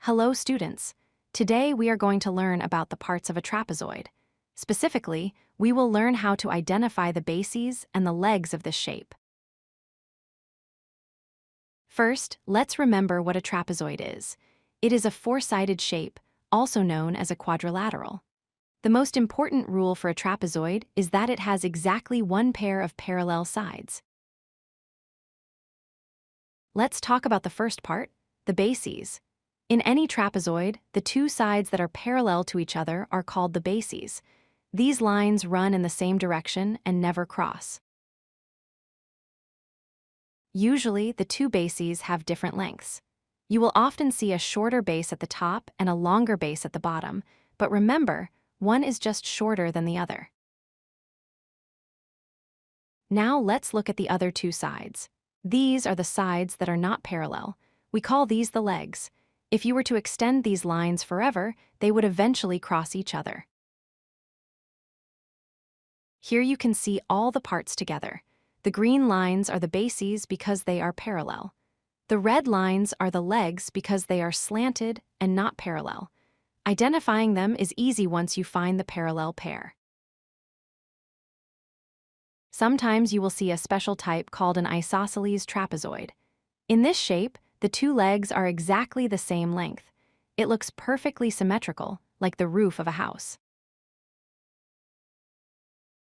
Hello, students. Today we are going to learn about the parts of a trapezoid. Specifically, we will learn how to identify the bases and the legs of this shape. First, let's remember what a trapezoid is. It is a four-sided shape, also known as a quadrilateral. The most important rule for a trapezoid is that it has exactly one pair of parallel sides. Let's talk about the first part, the bases. In any trapezoid, the two sides that are parallel to each other are called the bases. These lines run in the same direction and never cross. Usually, the two bases have different lengths. You will often see a shorter base at the top and a longer base at the bottom, but remember, one is just shorter than the other. Now let's look at the other two sides. These are the sides that are not parallel. We call these the legs. If you were to extend these lines forever, they would eventually cross each other. Here you can see all the parts together. The green lines are the bases because they are parallel. The red lines are the legs because they are slanted and not parallel. Identifying them is easy once you find the parallel pair. Sometimes you will see a special type called an isosceles trapezoid. In this shape, the two legs are exactly the same length. It looks perfectly symmetrical, like the roof of a house.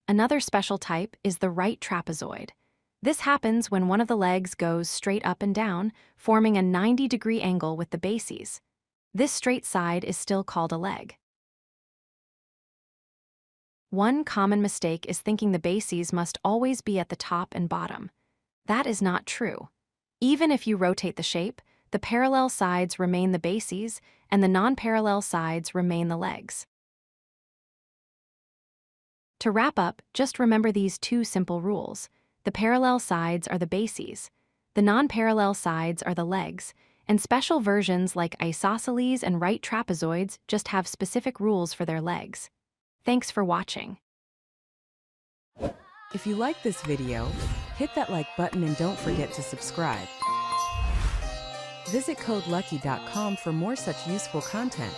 Another special type is the right trapezoid. This happens when one of the legs goes straight up and down, forming a 90-degree angle with the bases. This straight side is still called a leg. One common mistake is thinking the bases must always be at the top and bottom. That is not true. Even if you rotate the shape, the parallel sides remain the bases and the non-parallel sides remain the legs. To wrap up, just remember these two simple rules. The parallel sides are the bases, the non-parallel sides are the legs, and special versions like isosceles and right trapezoids just have specific rules for their legs. Thanks for watching. If you like this video, hit that like button and don't forget to subscribe. Visit codelucky.com for more such useful content.